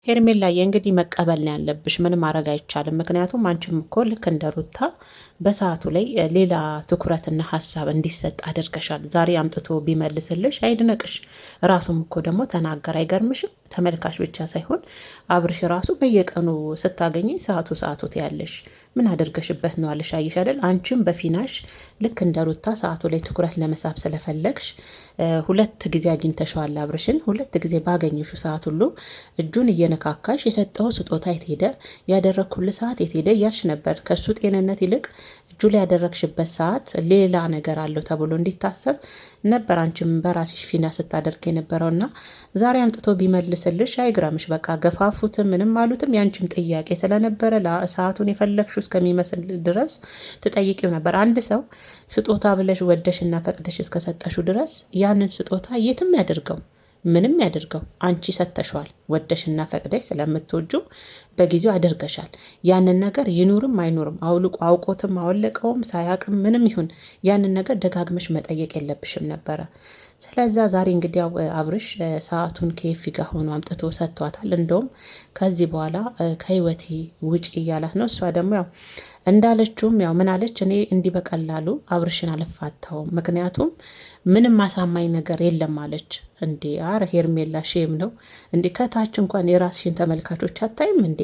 ሄርሜላዬ እንግዲህ መቀበል ነው ያለብሽ። ምንም ማድረግ አይቻልም። ምክንያቱም አንቺም እኮ ልክ እንደ ሩታ በሰዓቱ ላይ ሌላ ትኩረትና ሀሳብ እንዲሰጥ አድርገሻል። ዛሬ አምጥቶ ቢመልስልሽ አይድነቅሽ። ራሱም እኮ ደግሞ ተናገር። አይገርምሽም? ተመልካች ብቻ ሳይሆን አብርሽ ራሱ በየቀኑ ስታገኝ ሰዓቱ ትያለሽ። ምን አድርገሽበት ነው አለሽ። አይሽ አይደል? አንቺም በፊናሽ ልክ እንደ ሩታ ሰዓቱ ላይ ትኩረት ለመሳብ ስለፈለግሽ ሁለት ጊዜ አግኝተሸዋል አብርሽን። ሁለት ጊዜ ባገኘሹ ሰዓት ሁሉ እጁን እየነካካሽ የሰጠው ስጦታ የት ሄደ፣ ያደረግኩልህ ሰዓት የት ሄደ እያልሽ ነበር። ከሱ ጤንነት ይልቅ እጁ ላይ ያደረግሽበት ሰዓት ሌላ ነገር አለው ተብሎ እንዲታሰብ ነበር አንቺም በራስሽ ፊና ስታደርግ የነበረውና ዛሬ አምጥቶ ቢመልስልሽ አይግራምሽ። በቃ ገፋፉትም ምንም አሉትም ያንቺም ጥያቄ ስለነበረ ሰዓቱን የፈለግሽው እስከሚመስል ድረስ ትጠይቂው ነበር። አንድ ሰው ስጦታ ብለሽ ወደሽና ፈቅደሽ እስከሰጠሹ ድረስ ያንን ስጦታ የትም ያደርገው ምንም ያደርገው አንቺ ሰጥተሽዋል። ወደሽና ፈቅደሽ ስለምትወጁ በጊዜው አድርገሻል። ያንን ነገር ይኑርም አይኑርም አውቆትም አወለቀውም ሳያቅም ምንም ይሁን ያንን ነገር ደጋግመሽ መጠየቅ የለብሽም ነበረ። ስለዛ ዛሬ እንግዲህ ያው አብርሽ ሰዓቱን ከኤፊ ጋር ሆኖ አምጥቶ ሰጥቷታል። እንደውም ከዚህ በኋላ ከህይወቴ ውጪ እያላት ነው። እሷ ደግሞ ያው እንዳለችውም ያው ምን አለች? እኔ እንዲህ በቀላሉ አብርሽን አልፋታውም፣ ምክንያቱም ምንም አሳማኝ ነገር የለም አለች። እንዴ አረ ሄርሜላ ሼም ነው እንዴ! ከታች እንኳን የራስሽን ተመልካቾች አታይም እንዴ?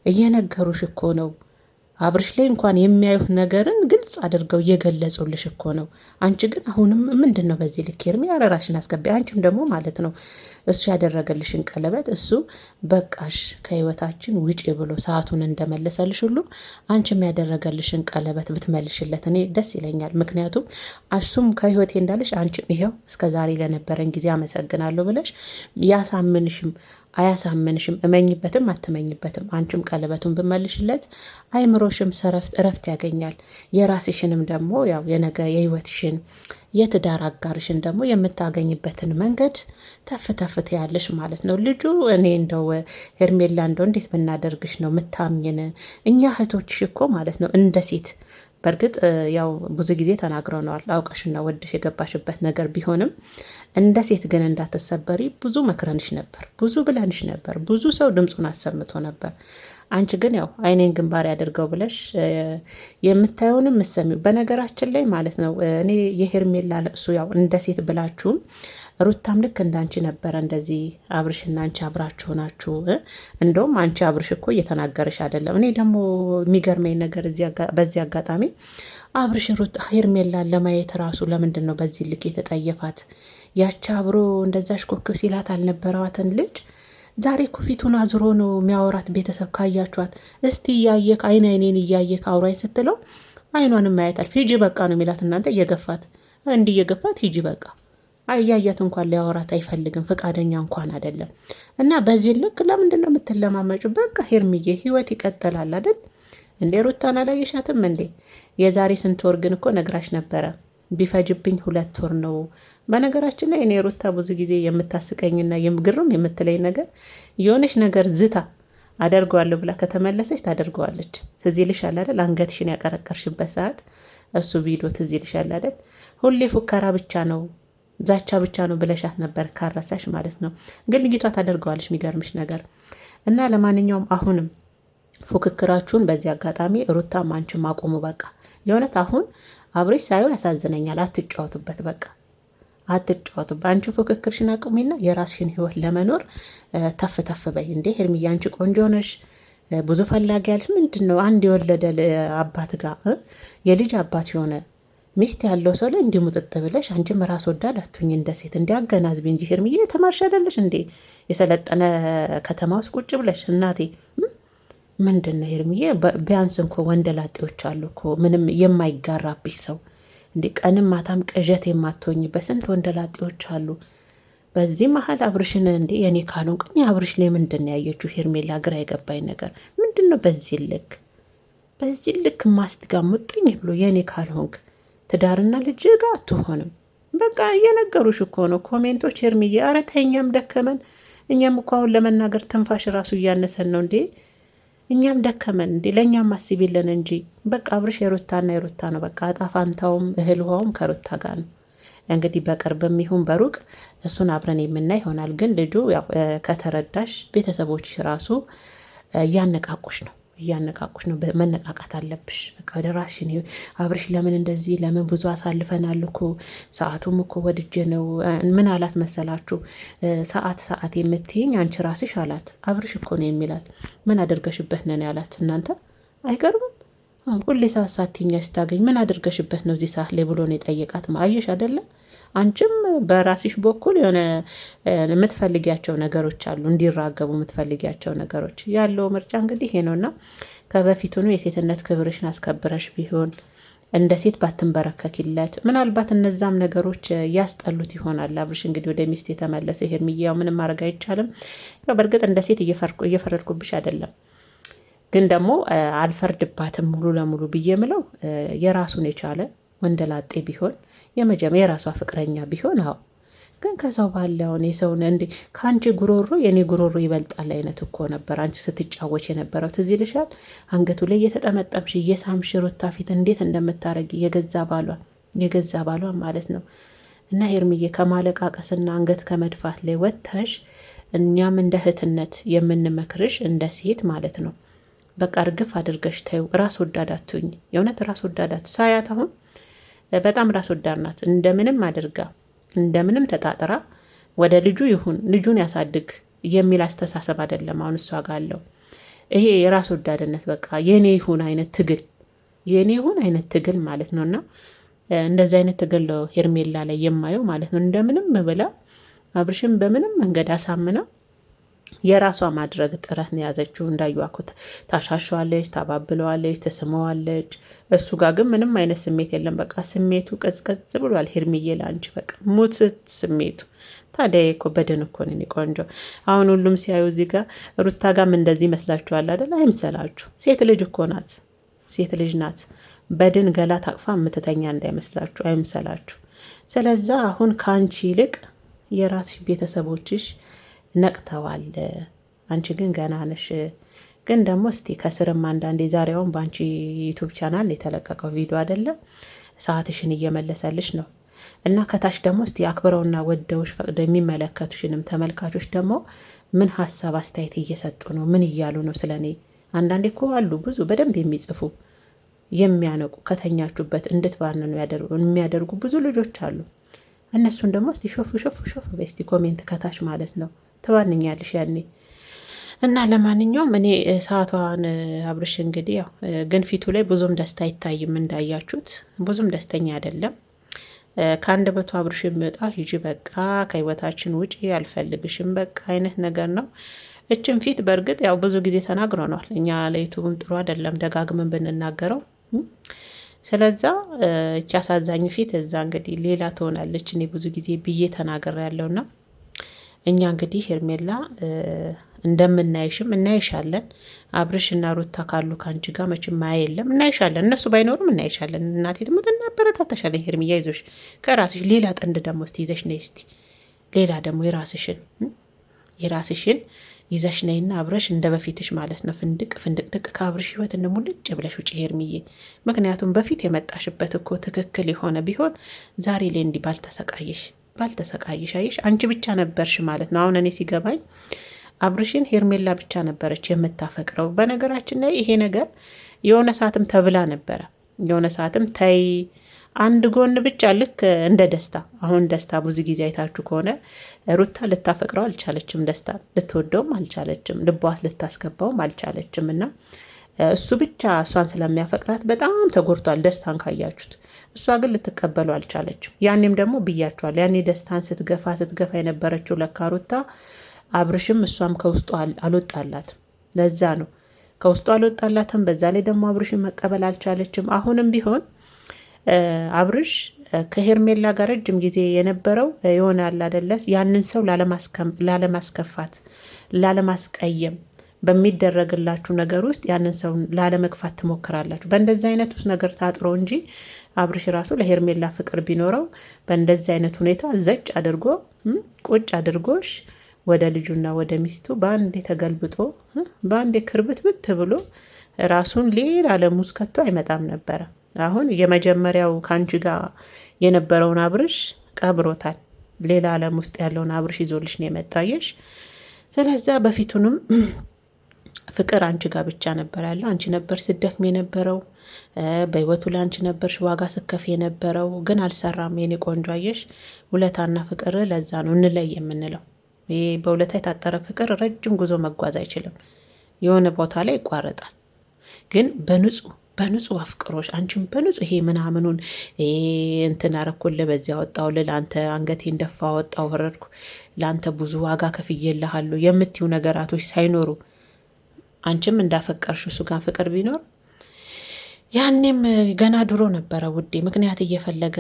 እየነገሩሽ እኮ ነው። አብርሽ ላይ እንኳን የሚያዩት ነገርን ግልጽ አድርገው እየገለጹልሽ እኮ ነው። አንቺ ግን አሁንም ምንድን ነው በዚህ ልክ ሄርሜ? አረራሽን አስገቢ። አንቺም ደግሞ ማለት ነው እሱ ያደረገልሽን ቀለበት እሱ በቃሽ ከህይወታችን ውጪ ብሎ ሰዓቱን እንደመለሰልሽ ሁሉ አንቺም ያደረገልሽን ቀለበት ብትመልሽለት እኔ ደስ ይለኛል። ምክንያቱም እሱም ከህይወቴ እንዳለሽ አንቺም ይኸው እስከ ዛሬ ለነበረን ጊዜ አመሰግናለሁ ብለሽ ያሳምንሽም አያሳምንሽም እመኝበትም አትመኝበትም አንቺም ቀለበቱን ብመልሽለት አይምሮሽም እረፍት ያገኛል። የራስሽንም ደግሞ ያው የነገ የህይወትሽን የትዳር አጋርሽን ደግሞ የምታገኝበትን መንገድ ተፍ ያለሽ ማለት ነው። ልጁ እኔ እንደው ሄርሜላ እንደው እንዴት ብናደርግሽ ነው ምታምኝን? እኛ እህቶችሽ እኮ ማለት ነው እንደ ሴት በእርግጥ ያው ብዙ ጊዜ ተናግረነዋል። አውቀሽና ወደሽ የገባሽበት ነገር ቢሆንም እንደ ሴት ግን እንዳትሰበሪ ብዙ መክረንሽ ነበር፣ ብዙ ብለንሽ ነበር፣ ብዙ ሰው ድምፁን አሰምቶ ነበር። አንቺ ግን ያው አይኔን ግንባር ያደርገው ብለሽ የምታየውንም ምሰሚው። በነገራችን ላይ ማለት ነው እኔ የሄርሜላ ለቅሶ ያው እንደ ሴት ብላችሁም ሩታም ልክ እንዳንቺ ነበረ። እንደዚህ አብርሽና አንቺ አብራችሁ ናችሁ። እንደውም አንቺ አብርሽ እኮ እየተናገረሽ አይደለም። እኔ ደግሞ የሚገርመኝ ነገር በዚህ አጋጣሚ አብርሽ ሩታ ሄርሜላን ለማየት ራሱ ለምንድን ነው በዚህ ልክ የተጠየፋት? ያቺ አብሮ እንደዛሽ ኮከብ ሲላት አልነበረዋትን ልጅ ዛሬ እኮ ፊቱን አዝሮ ነው የሚያወራት። ቤተሰብ ካያችኋት እስቲ እያየክ አይኔን እያየክ አውራኝ ስትለው አይኗንም ማየታል። ሂጂ በቃ ነው የሚላት። እናንተ እየገፋት እንዲህ እየገፋት ሂጂ በቃ እያያት እንኳን ሊያወራት አይፈልግም፣ ፈቃደኛ እንኳን አይደለም። እና በዚህ ልክ ለምንድን ነው የምትለማመጩ? በቃ ሄርሚዬ ህይወት ይቀጥላል አይደል እንዴ? ሩታን አላየሻትም እንዴ? የዛሬ ስንት ወር ግን እኮ ነግራሽ ነበረ ቢፈጅብኝ 2 ወር ነው። በነገራችን ላይ እኔ ሩታ ብዙ ጊዜ የምታስቀኝና ግርም የምትለኝ ነገር የሆነች ነገር ዝታ አደርገዋለሁ ብላ ከተመለሰች ታደርገዋለች። ትዝ ይልሻል አይደል? አንገትሽን ያቀረቀርሽበት ሰዓት እሱ ቪዲዮ ትዝ ይልሻል አይደል? ሁሌ ፉከራ ብቻ ነው ዛቻ ብቻ ነው ብለሻት ነበር ካረሳሽ ማለት ነው። ግን ልጅቷ ታደርገዋለች የሚገርምሽ ነገር። እና ለማንኛውም አሁንም ፉክክራችሁን በዚህ አጋጣሚ ሩታም አንቺም አቁሙ በቃ። የእውነት አሁን አብሬሽ ሳይሆን ያሳዝነኛል። አትጫወቱበት በቃ አትጫወቱበት። አንቺ ፉክክርሽን አቁሚና የራስሽን ህይወት ለመኖር ተፍ በይ። እንዴ ሄርሚዬ አንቺ ቆንጆ ነሽ፣ ብዙ ፈላጊ ያለሽ ምንድን ነው? አንድ የወለደ አባት ጋር የልጅ አባት የሆነ ሚስት ያለው ሰው ላይ እንዲህ ሙጥጥ ብለሽ አንቺም ራስ ወዳድ አትሁኝ እንደ ሴት። እንዲያገናዝቢ እንጂ ሄርሚዬ የተማርሽ አይደለሽ እንዴ? የሰለጠነ ከተማ ውስጥ ቁጭ ብለሽ እናቴ ምንድን ነው ሄርሚዬ? ቢያንስ እንኮ ወንደላጤዎች አሉ እኮ ምንም የማይጋራብሽ ሰው እንዲ ቀንም ማታም ቅዠት የማትሆኝ በስንት ወንደላጤዎች አሉ። በዚህ መሀል አብርሽን እንዴ የኔ ካልሆን ቅኝ አብርሽ ላይ ምንድን ያየችው ሄርሜላ? ግራ የገባኝ ነገር ምንድን ነው? በዚህ ልክ ማስትጋሙጥኝ ብሎ የኔ ካልሆንክ ትዳርና ልጅ ጋር አትሆንም። በቃ እየነገሩሽ እኮ ነው ኮሜንቶች። ሄርሚዬ ኧረ ተይ እኛም ደከመን። እኛም እኮ አሁን ለመናገር ትንፋሽ ራሱ እያነሰን ነው እንዴ። እኛም ደከመን እንዴ። ለእኛም አስቢልን እንጂ በቃ አብርሽ የሩታና የሩታ ነው። በቃ አጣፋንታውም እህል ውሃውም ከሩታ ጋር ነው። እንግዲህ በቅርብም ይሁን በሩቅ እሱን አብረን የምናይ ይሆናል። ግን ልጁ ያው ከተረዳሽ ቤተሰቦች ራሱ እያነቃቁሽ ነው እያነቃቁሽ ነው። መነቃቃት አለብሽ። በቃ ወደ ራስሽን አብርሽ ለምን እንደዚህ ለምን ብዙ አሳልፈናል እኮ ሰዓቱም እኮ ወድጄ ነው። ምን አላት መሰላችሁ? ሰዓት የምትይኝ አንቺ ራስሽ አላት። አብርሽ እኮ ነው የሚላት። ምን አድርገሽበት ነን ያላት። እናንተ አይገርምም? ሁሌ ሰዓት ሳትይኝ ስታገኝ ምን አድርገሽበት ነው እዚህ ሰዓት ላይ ብሎ ነው የጠየቃት። አየሽ አይደለ? አንቺም በራስሽ በኩል የሆነ የምትፈልጊያቸው ነገሮች አሉ፣ እንዲራገቡ የምትፈልጊያቸው ነገሮች ያለው ምርጫ እንግዲህ ይሄ ነውና ከበፊቱኑ የሴትነት ክብርሽን አስከብረሽ ቢሆን እንደ ሴት ባትንበረከኪለት፣ ምናልባት እነዛም ነገሮች ያስጠሉት ይሆናል። አብርሽ እንግዲህ ወደ ሚስት የተመለሰ ሄርሚያው ምንም ማድረግ አይቻልም። በእርግጥ እንደ ሴት እየፈረድኩብሽ አይደለም፣ ግን ደግሞ አልፈርድባትም ሙሉ ለሙሉ ብዬ ምለው የራሱን የቻለ ወንደላጤ ቢሆን የራሷ ፍቅረኛ ቢሆን አዎ። ግን ከሰው ባለውን የሰውን እንዲ ከአንቺ ጉሮሮ የኔ ጉሮሮ ይበልጣል አይነት እኮ ነበር አንቺ ስትጫወች የነበረው። ትዝ ይልሻል? አንገቱ ላይ እየተጠመጠምሽ እየሳምሽ ሩታ ፊት እንዴት እንደምታረጊ የገዛ ባሏ ማለት ነው። እና ሄርሚዬ ከማለቃቀስና አንገት ከመድፋት ላይ ወጥተሽ እኛም እንደ እህትነት የምንመክርሽ እንደ ሴት ማለት ነው። በቃ እርግፍ አድርገሽ ታዩ። ራስ ወዳድ አትሁኝ። የእውነት ራስ ወዳዳት ሳያት አሁን በጣም ራስ ወዳድ ናት። እንደምንም አድርጋ እንደምንም ተጣጥራ ወደ ልጁ ይሁን ልጁን ያሳድግ የሚል አስተሳሰብ አይደለም አሁን እሷ ጋር አለው። ይሄ የራስ ወዳድነት በቃ የኔ ይሁን አይነት ትግል ማለት ነውና እንደዚህ አይነት ትግል ሄርሜላ ላይ የማየው ማለት ነው። እንደምንም ብላ አብርሽም በምንም መንገድ አሳምና የራሷ ማድረግ ጥረት ነው ያዘችው። እንዳዩአኩት ታሻሸዋለች፣ ታባብለዋለች፣ ተስመዋለች። እሱ ጋር ግን ምንም አይነት ስሜት የለም። በቃ ስሜቱ ቀዝቀዝ ብሏል። ሄርሚዬ ላንቺ በቃ ሙትት ስሜቱ። ታዲያ እኮ በደን እኮ ነኝ ቆንጆ። አሁን ሁሉም ሲያዩ እዚህ ጋር ሩታ ጋም እንደዚህ ይመስላችኋል አይደል? አይምሰላችሁ። ሴት ልጅ እኮ ናት፣ ሴት ልጅ ናት። በድን ገላ ታቅፋ የምትተኛ እንዳይመስላችሁ፣ አይምሰላችሁ። ስለዛ አሁን ከአንቺ ይልቅ የራስሽ ቤተሰቦችሽ ነቅተዋል። አንቺ ግን ገና ነሽ። ግን ደግሞ እስቲ ከስርም አንዳንዴ ዛሬውን በአንቺ ዩቱብ ቻናል የተለቀቀው ቪዲዮ አይደለም ሰዓትሽን እየመለሰልሽ ነው። እና ከታች ደግሞ እስቲ አክብረውና ወደውሽ ፈቅደው የሚመለከቱሽንም ተመልካቾች ደግሞ ምን ሀሳብ አስተያየት እየሰጡ ነው? ምን እያሉ ነው ስለኔ? አንዳንዴ እኮ አሉ ብዙ በደንብ የሚጽፉ የሚያነቁ ከተኛችሁበት እንድትባንኑ የሚያደርጉ ብዙ ልጆች አሉ። እነሱን ደግሞ እስቲ ሾፍ በስቲ ኮሜንት ከታች ማለት ነው ትባንኛለሽ ያኔ። እና ለማንኛውም እኔ ሰዓቷን አብርሽ እንግዲህ ያው ግን ፊቱ ላይ ብዙም ደስታ አይታይም። እንዳያችሁት ብዙም ደስተኛ አይደለም። ከአንድ በቱ አብርሽ የሚወጣ ሂጂ በቃ ከህይወታችን ውጪ አልፈልግሽም በቃ አይነት ነገር ነው። እችን ፊት በእርግጥ ያው ብዙ ጊዜ ተናግረናል እኛ ለዩቱብም ጥሩ አይደለም ደጋግመን ብንናገረው። ስለዛ እቺ አሳዛኝ ፊት እዛ እንግዲህ ሌላ ትሆናለች። እኔ ብዙ ጊዜ ብዬ ተናገር ያለውና እኛ እንግዲህ ሄርሜላ እንደምናይሽም እናይሻለን። አብርሽ እና ሩታ ካሉ ካንቺ ጋር መቼም ማያ የለም። እናይሻለን፣ እነሱ ባይኖሩም እናይሻለን። እናቴ ትሙት እናበረታታሻለን። ሄርሚያ ይዞሽ ከራስሽ ሌላ ጥንድ ደግሞ እስቲ ይዘሽ ነይ። እስቲ ሌላ ደግሞ የራስሽን ይዘሽ ነይና አብረሽ እንደ በፊትሽ ማለት ነው ፍንድቅ ከአብርሽ ህይወት እንሙልጭ ብለሽ ውጭ ሄርሚዬ። ምክንያቱም በፊት የመጣሽበት እኮ ትክክል የሆነ ቢሆን ዛሬ ላይ እንዲህ ባልተሰቃይሽ አይሽ አንቺ ብቻ ነበርሽ ማለት ነው። አሁን እኔ ሲገባኝ አብርሽን ሄርሜላ ብቻ ነበረች የምታፈቅረው። በነገራችን ላይ ይሄ ነገር የሆነ ሰዓትም ተብላ ነበረ። የሆነ ሰዓትም ተይ አንድ ጎን ብቻ ልክ እንደ ደስታ። አሁን ደስታ ብዙ ጊዜ አይታችሁ ከሆነ ሩታ ልታፈቅረው አልቻለችም፣ ደስታ ልትወደውም አልቻለችም፣ ልቧት ልታስገባውም አልቻለችም። እና እሱ ብቻ እሷን ስለሚያፈቅራት በጣም ተጎድቷል። ደስታን ካያችሁት እሷ ግን ልትቀበሉ አልቻለችም። ያኔም ደግሞ ብያችኋል። ያኔ ደስታን ስትገፋ የነበረችው ለካ ሩታ አብርሽም እሷም ከውስጡ አልወጣላትም። ለዛ ነው ከውስጡ አልወጣላትም። በዛ ላይ ደግሞ አብርሽን መቀበል አልቻለችም። አሁንም ቢሆን አብርሽ ከሄርሜላ ጋር ረጅም ጊዜ የነበረው ይሆናል አይደለስ ያንን ሰው ላለማስከፋት ላለማስቀየም በሚደረግላችሁ ነገር ውስጥ ያንን ሰው ላለመግፋት ትሞክራላችሁ። በእንደዚህ አይነት ውስጥ ነገር ታጥሮ እንጂ አብርሽ ራሱ ለሄርሜላ ፍቅር ቢኖረው በእንደዚህ አይነት ሁኔታ ዘጭ አድርጎ ቁጭ አድርጎሽ ወደ ልጁና ወደ ሚስቱ በአንዴ ተገልብጦ በአንዴ ክርብትብት ብሎ ራሱን ሌላ ዓለም ውስጥ ከቶ አይመጣም ነበረ። አሁን የመጀመሪያው ካንቺ ጋር የነበረውን አብርሽ ቀብሮታል። ሌላ ዓለም ውስጥ ያለውን አብርሽ ይዞልሽ ነው የመጣየሽ። ስለዛ በፊቱንም ፍቅር አንቺ ጋር ብቻ ነበር ያለው። አንቺ ነበር ስደክም የነበረው በህይወቱ ላይ አንቺ ነበርሽ ዋጋ ስከፍ የነበረው። ግን አልሰራም የኔ ቆንጆ አየሽ። ውለታና ፍቅር ለዛ ነው እንለይ የምንለው። ይሄ በውለታ የታጠረ ፍቅር ረጅም ጉዞ መጓዝ አይችልም። የሆነ ቦታ ላይ ይቋረጣል። ግን በንጹህ አፍቅሮሽ አንቺም በንጹህ ይሄ ምናምኑን እንትን አረኩልህ በዚያ ወጣው ለአንተ አንገቴን ደፋ ወጣው ወረድኩ ለአንተ ብዙ ዋጋ ከፍዬልሃለሁ የምትዩ ነገራቶች ሳይኖሩ አንቺም እንዳፈቀርሽ እሱ ጋር ፍቅር ቢኖር ያኔም ገና ድሮ ነበረ ውዴ። ምክንያት እየፈለገ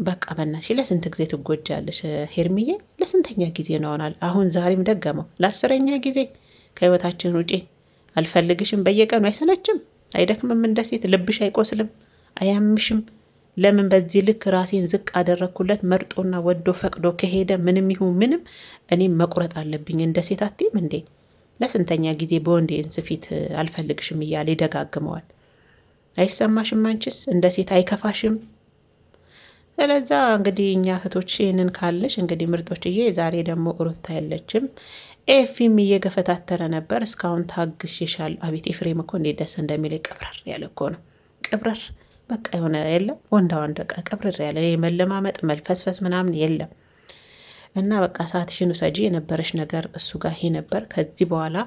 በቃ በእናትሽ ለስንት ጊዜ ትጎጃለሽ ሄርሚዬ? ለስንተኛ ጊዜ ነው አሁን ዛሬም ደገመው ለ10ኛ ጊዜ ከህይወታችን ውጪ አልፈልግሽም። በየቀኑ አይሰለችም? አይደክምም? እንደ ሴት ልብሽ አይቆስልም? አያምሽም? ለምን በዚህ ልክ ራሴን ዝቅ አደረግኩለት? መርጦና ወዶ ፈቅዶ ከሄደ ምንም ይሁን ምንም እኔም መቁረጥ አለብኝ እንደ ሴት አትይም እንዴ? ለስንተኛ ጊዜ በወንድ እንስ ፊት አልፈልግሽም እያለ ይደጋግመዋል። አይሰማሽም? አንቺስ እንደ ሴት አይከፋሽም? ስለዛ እንግዲህ እኛ እህቶች ይህንን ካለሽ እንግዲህ ምርጦችዬ፣ ዛሬ ደግሞ ሩታ የለችም። ኤፊም እየገፈታተረ ነበር። እስካሁን ታግሽሻል። አቤት ኤፍሬም እኮ እንዴት ደስ እንደሚል ቅብረር ያለ እኮ ነው። ቅብረር በቃ የሆነ የለም ወንዳ ወንድ በቃ ቅብረር ያለ መለማመጥ መልፈስፈስ ምናምን የለም። እና በቃ ሰዓትሽን ውሰጂ። የነበረሽ ነገር እሱ ጋር ይሄ ነበር። ከዚህ በኋላ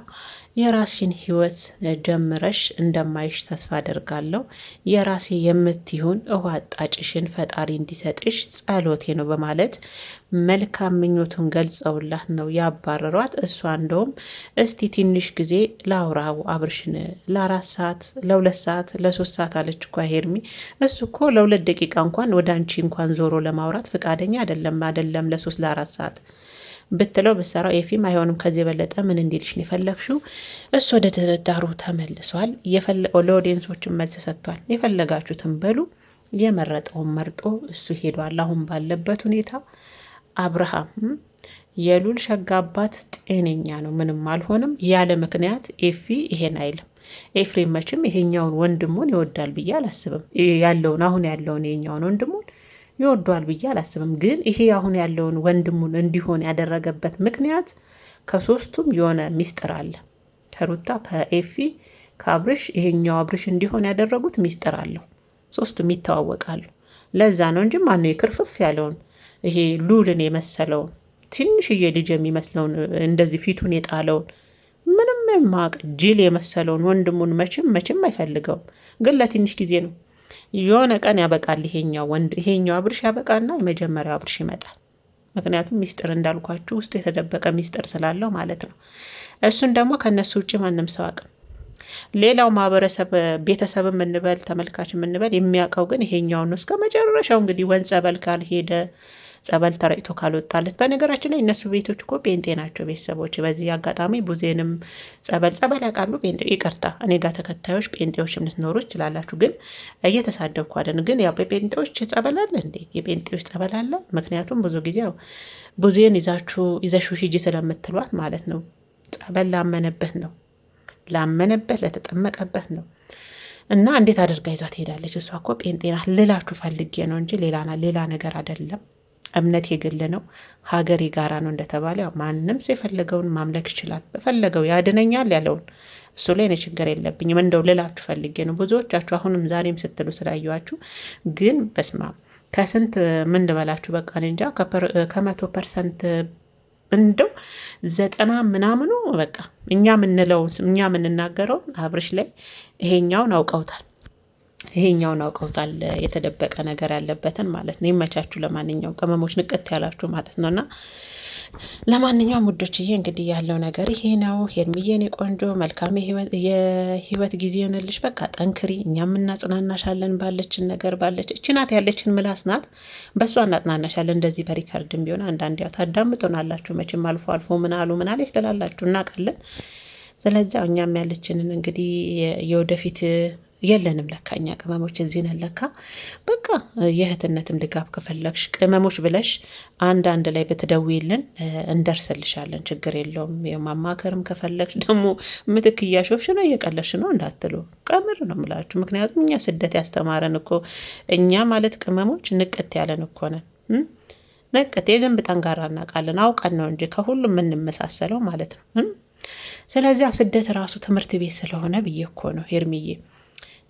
የራስሽን ህይወት ጀምረሽ እንደማይሽ ተስፋ አደርጋለሁ። የራሴ የምትሆን ውሃ አጣጭሽን ፈጣሪ እንዲሰጥሽ ጸሎቴ ነው በማለት መልካም ምኞቱን ገልጸውላት ነው ያባረሯት። እሷ እንደውም እስቲ ትንሽ ጊዜ ላውራው አብርሽን ለ4 ሰዓት ለ2 ሰዓት ለ3 ሰዓት አለች እኮ ሄርሚ። እሱ እኮ ለ2 ደቂቃ እንኳን ወደ አንቺ እንኳን ዞሮ ለማውራት ፈቃደኛ አይደለም ለ3 ለ4 ሰዓት ብትለው ብሰራው ኤፊም አይሆንም ከዚህ የበለጠ ምን እንዲልሽ ነው የፈለግሽው? እሱ ወደ ትዳሩ ተመልሷል። ለኦዲየንሶችን መልስ ሰጥቷል። የፈለጋችሁትን በሉ። የመረጠውን መርጦ እሱ ሄዷል። አሁን ባለበት ሁኔታ አብርሃም የሉል ሸጋ አባት ጤነኛ ነው፣ ምንም አልሆንም። ያለ ምክንያት ኤፊ ይሄን አይልም። ኤፍሬም መቼም ይሄኛውን ወንድሙን ይወዳል ብዬ አላስብም። አሁን ያለውን ይሄኛውን ወንድሙን ይወዷል ብዬ አላስብም። ግን ይሄ አሁን ያለውን ወንድሙን እንዲሆን ያደረገበት ምክንያት ከሶስቱም የሆነ ሚስጥር አለ። ከሩታ፣ ከኤፊ፣ ከአብርሽ ይሄኛው አብርሽ እንዲሆን ያደረጉት ሚስጥር አለው። ሶስቱም ይተዋወቃሉ። ለዛ ነው እንጂ ማነው የክርፍፍ ያለውን ይሄ ሉልን የመሰለውን ትንሽዬ ልጅ የሚመስለውን እንደዚህ ፊቱን የጣለውን ምንም የማያውቅ ጅል የመሰለውን ወንድሙን መቼም አይፈልገውም። ግን ለትንሽ ጊዜ ነው። የሆነ ቀን ያበቃል። ይሄኛው አብርሽ ያበቃና የመጀመሪያው አብርሽ ይመጣል። ምክንያቱም ሚስጥር እንዳልኳችሁ ውስጥ የተደበቀ ሚስጥር ስላለው ማለት ነው። እሱን ደግሞ ከነሱ ውጭ ማንም ሰው አቅም ሌላው ማህበረሰብ ቤተሰብ የምንበል ተመልካች የምንበል የሚያውቀው ግን ይሄኛውን ነው። እስከ መጨረሻው እንግዲህ ጸበል ካልሄደ ጸበል ተረጭቶ ካልወጣለት። በነገራችን ላይ እነሱ ቤቶች እኮ ጴንጤ ናቸው ቤተሰቦች። በዚህ አጋጣሚ ቡዜንም ጸበል ያውቃሉ። ጴንጤ ይቅርታ፣ እኔ ጋር ተከታዮች ጴንጤዎች ልትኖሩ ይችላላችሁ፣ ግን እየተሳደብኩ አይደል። ግን ያው በጴንጤዎች ጸበል አለ እንዴ? የጴንጤዎች ጸበል አለ። ምክንያቱም ብዙ ጊዜ ያው ቡዜን ይዘሹ ሂጂ ስለምትሏት ማለት ነው። ጸበል ላመነበት ለተጠመቀበት ነው። እና እንዴት አድርጋ ይዟ ትሄዳለች? እሷ እኮ ጴንጤ ናት ልላችሁ ፈልጌ ነው እንጂ ሌላ ነገር አይደለም። እምነት የግል ነው፣ ሀገር የጋራ ነው እንደተባለ ያው ማንም ሰው የፈለገውን ማምለክ ይችላል። በፈለገው ያድነኛል ያለውን እሱ ላይ እኔ ችግር የለብኝም። እንደው ልላችሁ ፈልጌ ነው። ብዙዎቻችሁ አሁንም ዛሬም ስትሉ ስላየዋችሁ ግን በስማ ከስንት ምን ልበላችሁ በቃ እንጃ 100% እንደው 90 ምናምኑ በቃ እኛ የምንናገረውን አብርሽ ላይ ይሄኛውን አውቀውታል። የተደበቀ ነገር ያለበትን ማለት ነው። ይመቻችሁ። ለማንኛውም ቅመሞች ንቅት ያላችሁ ማለት ነውና ለማንኛውም ውዶችዬ እንግዲህ ያለው ነገር ይሄ ነው። ሄርሚዬ የኔ ቆንጆ መልካም የህይወት ጊዜ ይሆንልሽ። በቃ ጠንክሪ፣ እኛም እናጽናናሻለን። እቺ ናት ያለችን ምላስ ናት፣ በእሷ እናጽናናሻለን። እንደዚህ በሪከርድም ቢሆን አንዳንድ ያው ታዳምጡናላችሁ መቼም አልፎ ምን አለች ትላላችሁ፣ እናውቃለን። ስለዚህ እኛም ያለችንን እንግዲህ የወደፊት የለንም ለካ እኛ ቅመሞች እዚህ ነን ለካ። በቃ የእህትነትም ድጋፍ ከፈለግሽ ቅመሞች ብለሽ አንድ ላይ ብትደውይልን እንደርስልሻለን፣ ችግር የለውም። የማማከርም ከፈለግሽ ደግሞ ምትክ እያሾፍሽ ነው እየቀለሽ ነው እንዳትሉ፣ ቀምር ነው ምላችሁ። ምክንያቱም እኛ ስደት ያስተማረን እኮ እኛ ማለት ቅመሞች ንቅት ያለን እኮ ነን። ነቅት የዝንብ ጠንጋራ እናውቃለን፣ አውቀን ነው እንጂ ከሁሉም የምንመሳሰለው ማለት ነው። ስለዚህ ስደት ራሱ ትምህርት ቤት ስለሆነ ብዬ እኮ ነው ሄርሚዬ።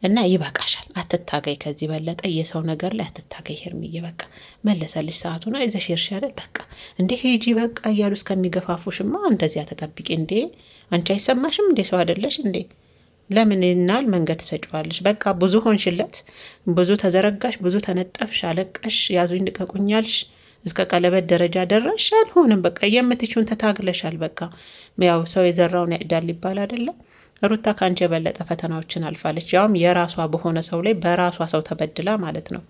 እና ይበቃሻል፣ አትታገይ፣ ከዚህ በለጠ የሰው ነገር ላይ አትታገይ ሄርሚዬ። በቃ መለሰልሽ ሰዓቱ ነው፣ ይዘሽ ሄድሽ አይደል? በቃ እንዴ ሂጂ በቃ እያሉ እስከሚገፋፉሽማ እንደዚያ ተጠብቂ እንዴ። አንቺ አይሰማሽም እንዴ? ሰው አይደለሽ እንዴ? ለምን ይናል መንገድ ትሰጪዋለሽ? በቃ ብዙ ሆንሽለት፣ ብዙ ተዘረጋሽ፣ ብዙ ተነጠፍሽ፣ አለቀሽ፣ ያዙኝ ልቀቁኛልሽ፣ እስከ ቀለበት ደረጃ ደረሽ። አልሆንም በቃ የምትችውን ተታግለሻል። በቃ ያው ሰው የዘራውን ያጭዳል ይባል አይደለም? ሩታ ከአንቺ የበለጠ ፈተናዎችን አልፋለች። ያውም የራሷ በሆነ ሰው ላይ በራሷ ሰው ተበድላ ማለት ነው።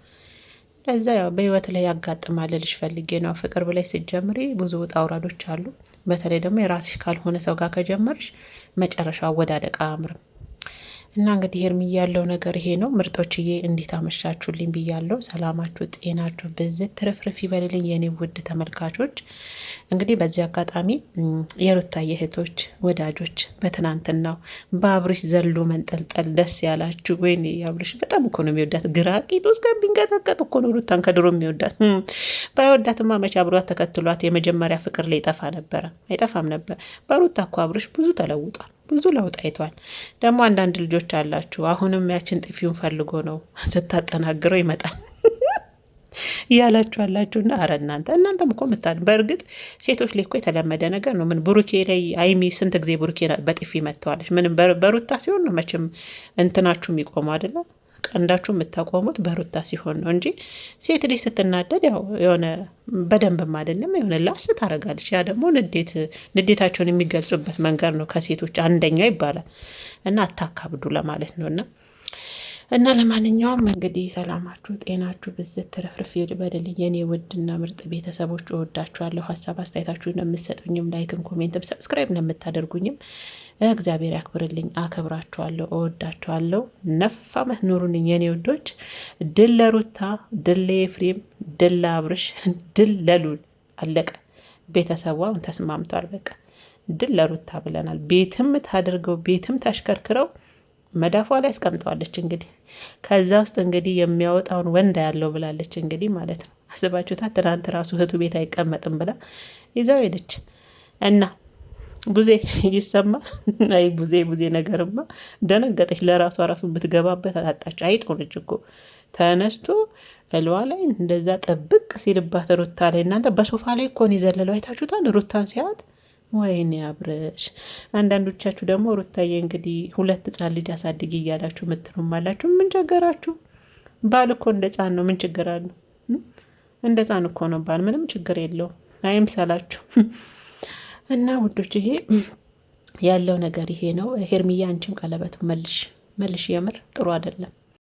ለዛ ያው በህይወት ላይ ያጋጥማል ልልሽ ፈልጌ ነው። ፍቅር ብለሽ ስትጀምሪ ብዙ ውጣ ውረዶች አሉ። በተለይ ደግሞ የራስሽ ካልሆነ ሰው ጋር ከጀመርሽ መጨረሻው አወዳደቅ አያምርም። እና እንግዲህ ሄርሚ ያለው ነገር ይሄ ነው። ምርጦችዬ እንዴት አመሻችሁልኝ ብያለሁ። ሰላማችሁ ጤናችሁ ብዝት ትርፍርፍ ይበልልኝ የኔ ውድ ተመልካቾች። እንግዲህ በዚህ አጋጣሚ የሩታዬ እህቶች ወዳጆች፣ በትናንትናው በአብርሽ ዘሎ መንጠልጠል ደስ ያላችሁ። ወይኔ አብርሽ በጣም እኮ ነው የሚወዳት። ግራ ቂጡ እስከሚንቀጠቀጥ እኮ ነው ሩታን ከድሮ የሚወዳት። ባይወዳትማ መቼ አብሯት ተከትሏት የመጀመሪያ ፍቅር ላይ ይጠፋ ነበረ? አይጠፋም ነበር። በሩታ እኮ አብርሽ ብዙ ተለውጧል። ብዙ ለውጥ አይቷል። ደግሞ አንዳንድ ልጆች አላችሁ አሁንም ያችን ጥፊውን ፈልጎ ነው ስታጠናግረው ይመጣል እያላችሁ አላችሁና፣ አረ እናንተም እኮ በእርግጥ ሴቶች ላይ እኮ የተለመደ ነገር ነው። ምን ብሩኬ ላይ አይሚ ስንት ጊዜ ብሩኬ በጥፊ መጥተዋለች። ምንም በሩታ ሲሆን ነው መቼም እንትናችሁ የሚቆሙ አይደለም። ቀንዳችሁ የምታቆሙት በሩታ ሲሆን ነው እንጂ ሴት ልጅ ስትናደድ ያው የሆነ በደንብም አይደለም የሆነ ላስ ታደርጋለች። ያ ደግሞ ንዴታቸውን የሚገልጹበት መንገድ ነው ከሴቶች አንደኛው ይባላል። እና አታካብዱ ለማለት ነው። እና ለማንኛውም እንግዲህ ሰላማችሁ ጤናችሁ ብዝት ትረፍርፍ ይበልልኝ የኔ ውድና ምርጥ ቤተሰቦች። እወዳችኋለሁ። ሀሳብ አስተያየታችሁን የምትሰጡኝም ላይክም ኮሜንትም ሰብስክራይብ ነው የምታደርጉኝም እግዚአብሔር ያክብርልኝ። አከብራችኋለሁ፣ እወዳችኋለሁ። ነፋ ኑሩልኝ የኔ ውዶች። ድል ለሩታ፣ ድል ለኤፍሬም፣ ድል ለአብርሽ፣ ድል ለሉል። አለቀ። ቤተሰቧም ተስማምቷል። በቃ ድል ለሩታ ብለናል። ቤትም ታድርገው ቤትም ታሽከርክረው መዳፏ ላይ አስቀምጠዋለች። እንግዲህ ከዛ ውስጥ እንግዲህ የሚያወጣውን ወንድ ያለው ብላለች። እንግዲህ ማለት ነው። አስባችሁታ ትናንት ራሱ እህቱ ቤት አይቀመጥም ብላ ይዛው ሄደች እና ቡዜ ይሰማል። አይ ቡዜ ነገርማ ደነገጠች። ለራሷ ራሱ ብትገባበት አጣች። አይጦነች እኮ ተነስቶ እልዋ ላይ እንደዛ ጠብቅ ሲልባት ሩታ ላይ እናንተ በሶፋ ላይ እኮ ነው የዘለለው። አይታችሁታል ሩታን ሲያት። ወይኔ አብረሽ። አንዳንዶቻችሁ ደግሞ ሩታዬ እንግዲህ 2 ሕፃን ልጅ አሳድጊ እያላችሁ ምትሉም አላችሁ። ምን ቸገራችሁ? ባል እኮ እንደ ሕፃን ነው። ምን ችግር አለው? እንደ ሕፃን እኮ ነው ባል። ምንም ችግር የለው። አይምሰላችሁ። እና ውዶች ይሄ ያለው ነገር ይሄ ነው። ሄርሚያ አንቺም ቀለበቱ መልሽ። የምር ጥሩ አይደለም።